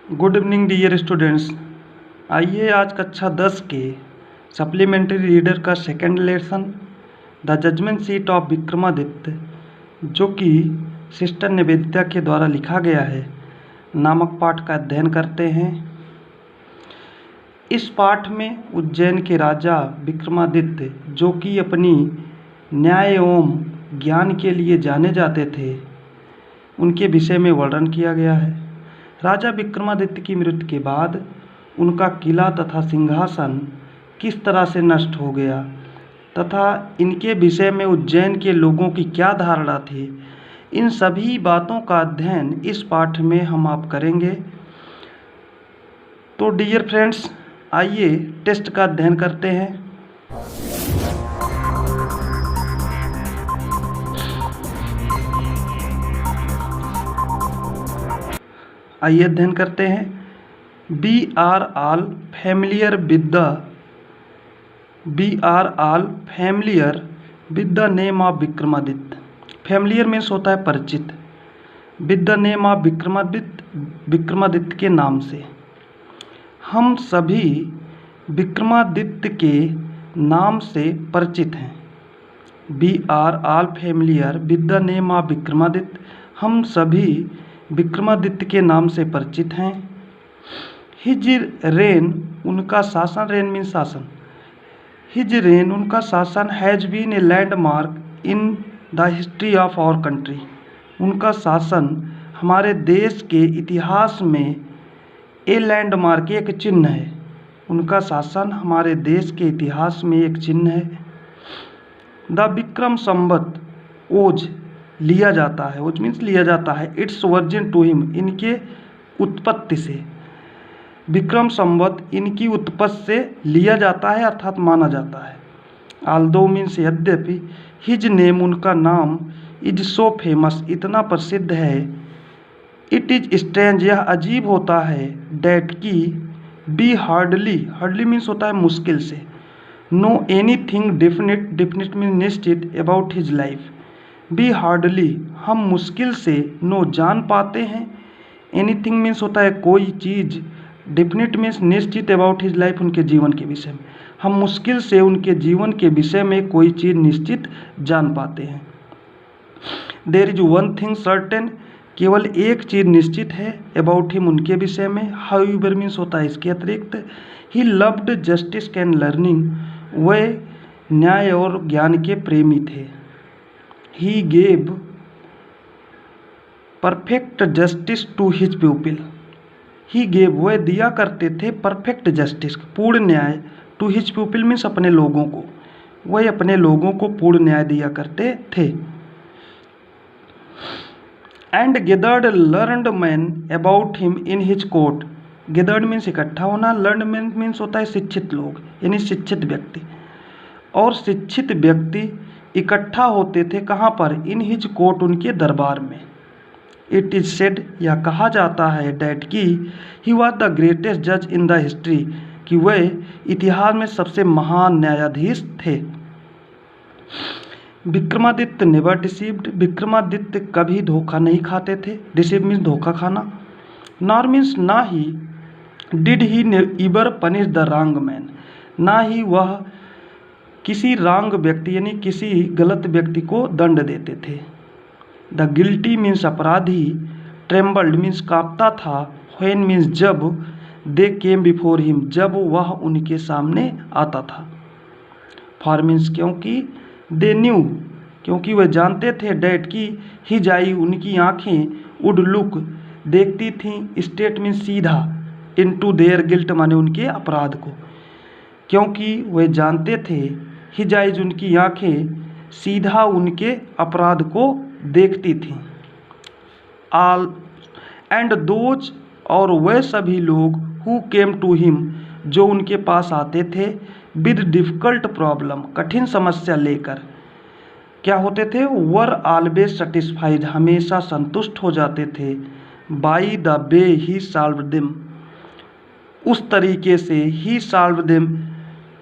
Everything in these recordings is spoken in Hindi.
Good evening dear students. आइए आज कक्षा 10 के सप्लीमेंट्री रीडर का second lesson the judgement seat of Vikramaditya, जो कि सिस्टर निवेदिता के द्वारा लिखा गया है, नामक पाठ का अध्ययन करते हैं। इस पाठ में उज्जैन के राजा विक्रमादित्य, जो कि अपनी न्याय एवं ज्ञान के लिए जाने जाते थे, उनके विषय में वर्णन किया गया है। राजा विक्रमादित्य की मृत्यु के बाद उनका किला तथा सिंहासन किस तरह से नष्ट हो गया तथा इनके विषय में उज्जैन के लोगों की क्या धारणा थी, इन सभी बातों का अध्ययन इस पाठ में हम आप करेंगे। तो डियर फ्रेंड्स, आइए टेस्ट का अध्ययन करते हैं। आइए अध्ययन करते हैं। We are all familiar with the name of Vikramaditya. Familiar means होता है परिचित, with the name of Vikramaditya के नाम से। हम सभी विक्रमादित्य के नाम से परिचित हैं। We are all familiar with the name of Vikramaditya. हम सभी विक्रमादित्य के नाम से परिचित हैं। हिज रेन, उनका शासन, रेन मीन शासन, हिज रेन, उनका शासन, has been a landmark in the history of our country. उनका शासन हमारे देश के इतिहास में ए लैंडमार्क, एक चिन्ह है। उनका शासन हमारे देश के इतिहास में एक चिन्ह है। द विक्रम संवत, ओज लिया जाता है, ओज मीन्स लिया जाता है, इट्स वर्जिन टू हिम, इनके उत्पत्ति से। विक्रम संवत इनकी उत्पत्ति से लिया जाता है अर्थात माना जाता है। आल्दो मीन्स यद्यपि, हिज नेम, उनका नाम, इज सो फेमस, इतना प्रसिद्ध है, इट इज स्ट्रेंज, यह अजीब होता है, डैट की, बी हार्डली मीन्स होता है मुश्किल से, no anything definite, definite means निश्चित, about his life. Be hardly, हम मुश्किल से, नो जान पाते हैं, एनीथिंग मीन्स होता है कोई चीज़, डेफिनेट मीन्स निश्चित, अबाउट हिज लाइफ, उनके जीवन के विषय में। हम मुश्किल से उनके जीवन के विषय में कोई चीज़ निश्चित जान पाते हैं। There is one thing certain, केवल एक चीज़ निश्चित है, अबाउट हिम, उनके विषय में। हाउएवर मीन्स होता है इसके अतिरिक्त। He loved justice and learning, वे न्याय और ज्ञान के प्रेमी थे। He gave perfect justice to his people, he gave, वह दिया करते थे परफेक्ट जस्टिस, पूर्ण न्याय, टू हिज पीपल मीन्स अपने लोगों को, वह अपने लोगों को पूर्ण न्याय दिया करते थे। And gathered learned man about him in his court, gathered means इकट्ठा होना, लर्नड मीन्स होता है शिक्षित लोग, यानी शिक्षित व्यक्ति, और शिक्षित व्यक्ति इकट्ठा होते थे कहाँ पर, इन हिज कोर्ट, उनके दरबार में। इट इज सेड, यह कहा जाता है, डैट की, ही वॉज द ग्रेटेस्ट जज इन द हिस्ट्री, कि वह इतिहास में सबसे महान न्यायाधीश थे। विक्रमादित्य नेवर डिसीव्ड, विक्रमादित्य कभी धोखा नहीं खाते थे, डिसीव मीन्स धोखा खाना, नॉर मीन्स ना ही, did he ever punish the wrong man, ना ही वह किसी रॉन्ग व्यक्ति यानी किसी गलत व्यक्ति को दंड देते थे। द गिल्टी मीन्स अपराधी, ट्रेम्बल्ड मीन्स कांपता था, व्हेन मीन्स जब, दे केम बिफोर हिम, जब वह उनके सामने आता था। फॉर मीन्स क्योंकि, दे न्यू, क्योंकि वह जानते थे, डैट की, हिज आई, उनकी आँखें, वुड लुक, देखती थीं, स्टेट मीन्स सीधा, इनटू देयर गिल्ट माने उनके अपराध को, क्योंकि वह जानते थे, हिज आइज, उनकी आँखें, सीधा उनके अपराध को देखती थीं। आल एंड दोज, और वह सभी लोग, हु केम टू हिम, जो उनके पास आते थे, विद डिफ़िकल्ट प्रॉब्लम, कठिन समस्या लेकर, क्या होते थे, वर ऑलवेज सेटिस्फाइड, हमेशा संतुष्ट हो जाते थे, by the way he solved them, उस तरीके से, ही सॉल्व्ड देम,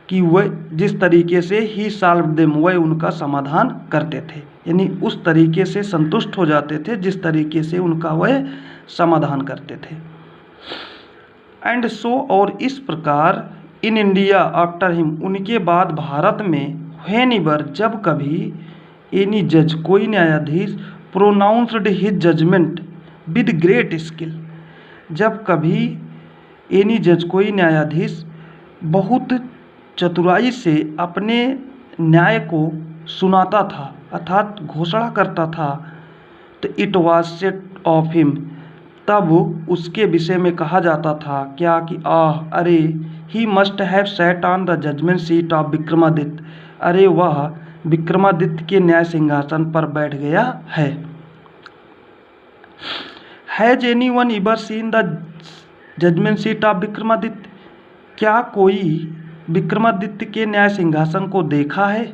कि वह जिस तरीके से, ही सॉल्व्ड देम, वह उनका समाधान करते थे, यानी उस तरीके से संतुष्ट हो जाते थे जिस तरीके से उनका वह समाधान करते थे। एंड सो और इस प्रकार इन इंडिया आफ्टर हिम उनके बाद भारत में व्हेन एवर जब कभी एनी जज कोई न्यायाधीश pronounced his judgement with great skill जब कभी एनी जज कोई न्यायाधीश बहुत चतुराई से अपने न्याय को सुनाता था अर्थात घोषणा करता था, तो it was set of him तब उसके विषय में कहा जाता था क्या कि अरे he must have sat on the judgement seat of Vikramaditya, अरे वह विक्रमादित्य के न्याय सिंहासन पर बैठ गया है। Has any one ever seen the judgement seat of Vikramaditya, क्या कोई विक्रमादित्य के न्याय सिंहासन को देखा है?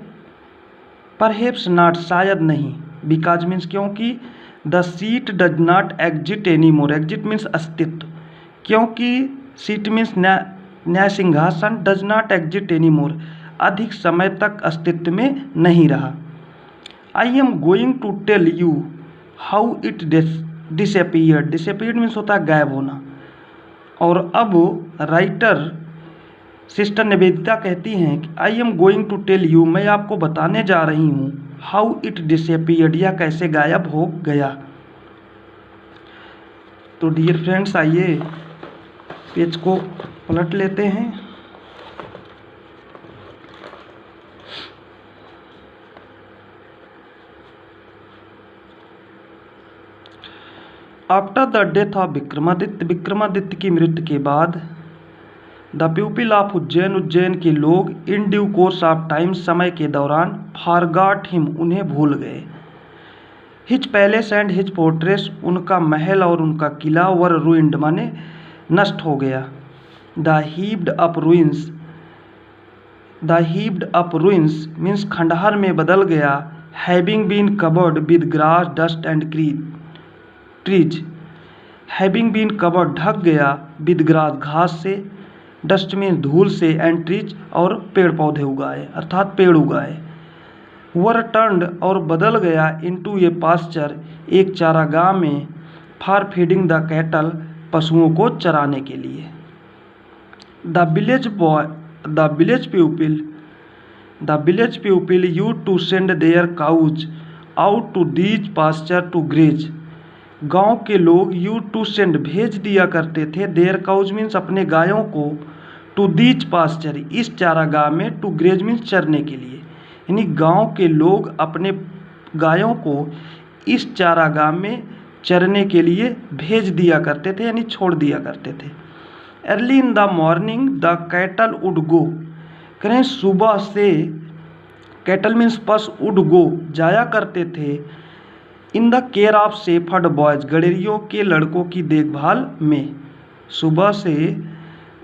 परहेप्स नॉट शायद नहीं, बिकॉज मीन्स क्योंकि the seat does not exist any more, exist means अस्तित्व, क्योंकि सीट मीन्स न्याय सिंहासन does not exist any more अधिक समय तक अस्तित्व में नहीं रहा। I am going to tell you how it disappeared, disappeared means होता है गायब होना। और अब राइटर सिस्टर निवेदिता कहती हैं कि I am going to tell you, मैं आपको बताने जा रही हूँ, हाउ इट डिसअपीयर्ड, यह कैसे गायब हो गया। तो डियर फ्रेंड्स आइए पेज को पलट लेते हैं। After the death of Vikramaditya, Vikramaditya की मृत्यु के बाद the people of Ujjain, Ujjain के लोग in due course of time समय के दौरान फॉरगॉट हिम उन्हें भूल गए। His palace and his fortress उनका महल और उनका किला वर रुइंड माने नष्ट हो गया। The heaved up ruins, the heaved up ruins means खंडहर में बदल गया। Having been covered with grass dust and trees, having been covered ढक गया, विद ग्रास घास से, डस्ट मीन्स धूल से, एंड ट्रीज और पेड़ पौधे उगाए अर्थात पेड़ उगाए। वर टर्न्ड और बदल गया इनटू ए पास्चर एक चारागाह में, फॉर फीडिंग द कैटल पशुओं को चराने के लिए। The village boy, the village people यू to send their cows out to these pasture to graze, गांव के लोग यू टू सेंड भेज दिया करते थे, देयर काउज मीन्स अपने गायों को, टू दीज पास्चर इस चारागाह में, टू ग्रेज मीन्स चरने के लिए, यानी गांव के लोग अपने गायों को इस चारागाह में चरने के लिए भेज दिया करते थे यानी छोड़ दिया करते थे। Early in the morning the cattle would go, करें सुबह से, कैटल मीन्स पशु, वुड गो जाया करते थे, in the care of shepherd boys गड़ेरियों के लड़कों की देखभाल में। सुबह से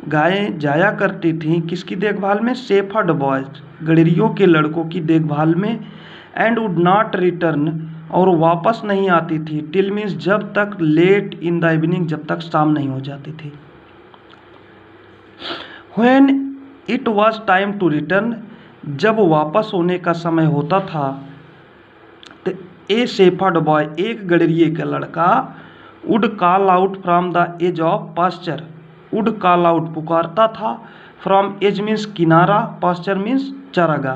गायें जाया करती थीं किसकी देखभाल में? शेफर्ड बॉयज गड़ेरियों के लड़कों की देखभाल में। एंड वुड नॉट रिटर्न और वापस नहीं आती थी, टिल मीन्स जब तक, लेट इन द इवनिंग जब तक शाम नहीं हो जाती थी। When it was time to return जब वापस होने का समय होता था, तो ए शेफर्ड बॉय एक गड़ेरिए का लड़का, would call out from the edge of pasture, would call out पुकारता था, फ्रॉम एज मीन्स किनारा, पास्चर मीन्स चारागाह,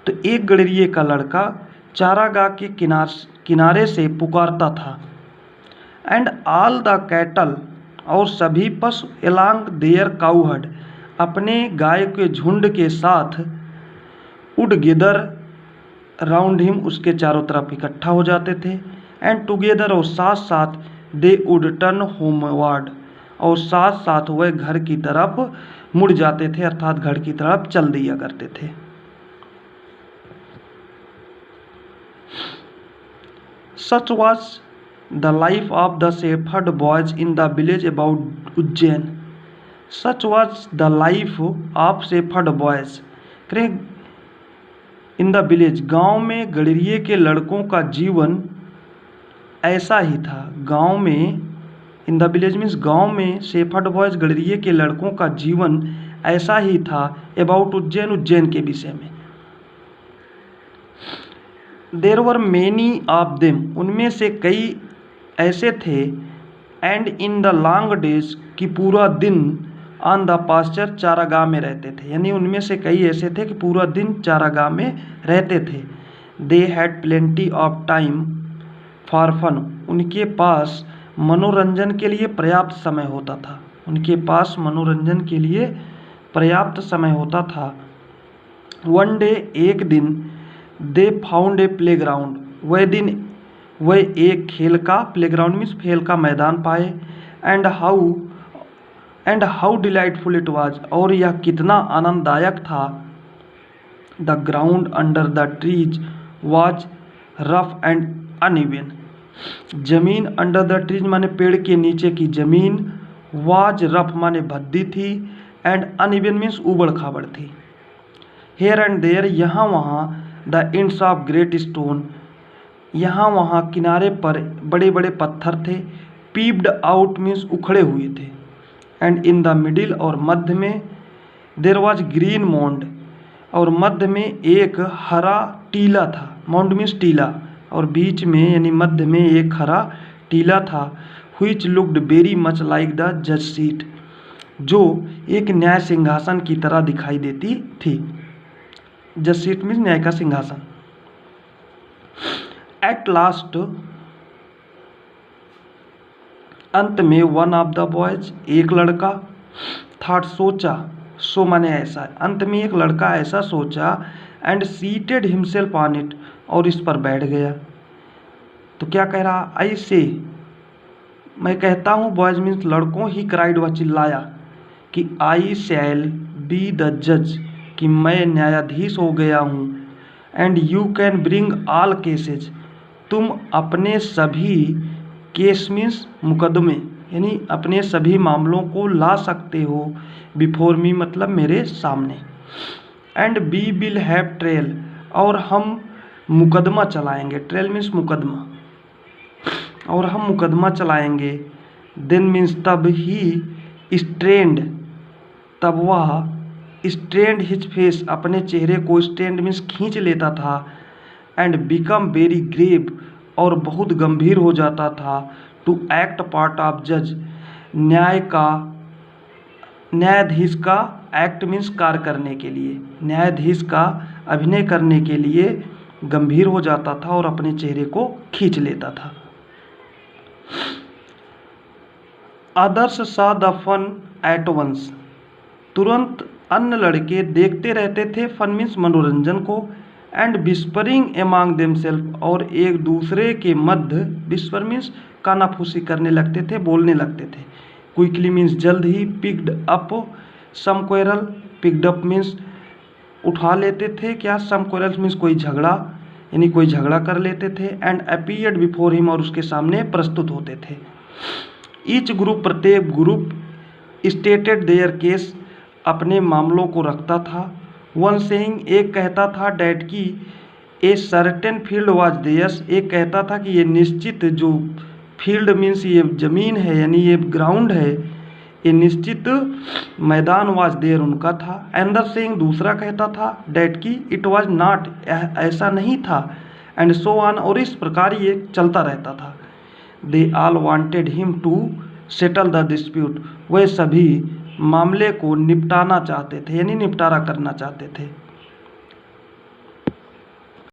तो एक गड़ेरिए का लड़का चारागाह के किनारे से पुकारता था। एंड ऑल द कैटल और सभी पशु एलॉन्ग देयर काउहर्ड अपने गाय के झुंड के साथ, वुड गेदर राउंड हिम उसके चारों तरफ इकट्ठा हो जाते थे। एंड टुगेदर और साथ साथ, दे वुड टर्न होमवर्ड और साथ साथ वह घर की तरफ मुड़ जाते थे अर्थात घर की तरफ चल दिया करते थे। Such was the life of the shepherd boys in the village about Ujjain. Such was the life of shepherd boys in the village, गांव में गड़ेरिए के लड़कों का जीवन ऐसा ही था। गांव में, इन द विलेज मीन्स गांव में, शेफर्ड बॉयज गड़ेरिए के लड़कों का जीवन ऐसा ही था। अबाउट उज्जैन, उज्जैन के विषय में। There were many of them उनमें से कई ऐसे थे, and in the long days कि पूरा दिन ऑन द पास्चर चारागाह में रहते थे, यानी उनमें से कई ऐसे थे कि पूरा दिन चारागाह में रहते थे। They had plenty of time for fun, उनके पास मनोरंजन के लिए पर्याप्त समय होता था, उनके पास मनोरंजन के लिए पर्याप्त समय होता था। वन डे, एक दिन, दे फाउंड ए प्लेग्राउंड, वह एक खेल का प्लेग्राउंड मीन्स खेल का मैदान पाए। And how delightful it was, और यह कितना आनंददायक था। The ground under the trees was rough and uneven, जमीन अंडर द ट्रीज माने पेड़ के नीचे की जमीन, वाज रफ माने भद्दी थी, एंड अनइवन मीन्स उबड़ खाबड़ थी। हेयर एंड देयर, यहाँ वहाँ, the ends of great stone, यहाँ वहाँ किनारे पर बड़े बड़े पत्थर थे। पीप्ड आउट मीन्स उखड़े हुए थे। एंड इन द मिडिल, और मध्य में, देयर वाज ग्रीन माउंड, और मध्य में एक हरा टीला था। माउंड मीन्स टीला, और बीच में यानी मध्य में एक हरा टीला था। Which looked very much like the जज सीट, जो एक न्याय सिंहासन की तरह दिखाई देती थी। जज सीट मीन्स न्याय का सिंहासन। एट लास्ट, अंत में, वन ऑफ द बॉयज, एक लड़का, थॉट सोचा, सो माने ऐसा, अंत में एक लड़का ऐसा सोचा, and seated himself on it, और इस पर बैठ गया। तो क्या कह रहा, आई से, मैं कहता हूँ, बॉयज मीन्स लड़कों, ही क्राइड, वह चिल्लाया कि आई शैल बी द जज, कि मैं न्यायाधीश हो गया हूँ। And you can bring all cases, तुम अपने सभी केस मीन्स मुकदमे, यानी अपने सभी मामलों को ला सकते हो। बिफोर मी मतलब मेरे सामने। And we will have trial, और हम मुकदमा चलाएंगे, ट्रेल मीन्स मुकदमा, और हम मुकदमा चलाएंगे। देन मीन्स तब ही स्ट्रेंड, तब वह स्ट्रेंड हिज फेस, अपने चेहरे को स्ट्रेंड मीन्स खींच लेता था। एंड बिकम वेरी ग्रेव, और बहुत गंभीर हो जाता था। टू एक्ट पार्ट ऑफ जज, न्यायाधीश का एक्ट मीन्स कार्य करने के लिए, न्यायाधीश का अभिनय करने के लिए गंभीर हो जाता था और अपने चेहरे को खींच लेता था। अदर्स सा द फन एट वंस, तुरंत अन्य लड़के देखते रहते थे, फन मीन्स मनोरंजन को। एंड विस्परिंग एमॉन्ग देमसेल्फ, और एक दूसरे के मध्य, विस्पर मीन्स कानाफूसी करने लगते थे, बोलने लगते थे। क्विकली मीन्स जल्द ही। Picked up some quarrel, picked up means उठा लेते थे क्या, सम क्वेरल्स मीन्स कोई झगड़ा, यानी कोई झगड़ा कर लेते थे। एंड अपीयर्ड बिफोर हिम, और उसके सामने प्रस्तुत होते थे। ईच ग्रुप, प्रत्येक ग्रुप, स्टेटेड देयर केस, अपने मामलों को रखता था। वन सेइंग, एक कहता था, डैट की a certain field was theirs, एक कहता था कि ये निश्चित जो फील्ड मीन्स ये जमीन है, यानी ये ग्राउंड है, ये निश्चित मैदान वाज देयर उनका था। अनदर सेइंग, दूसरा कहता था, डैट की इट वाज नॉट, ऐसा नहीं था। एंड सो ऑन, और इस प्रकार ये चलता रहता था। They all wanted him to settle the dispute, वे सभी मामले को निपटाना चाहते थे, यानी निपटारा करना चाहते थे।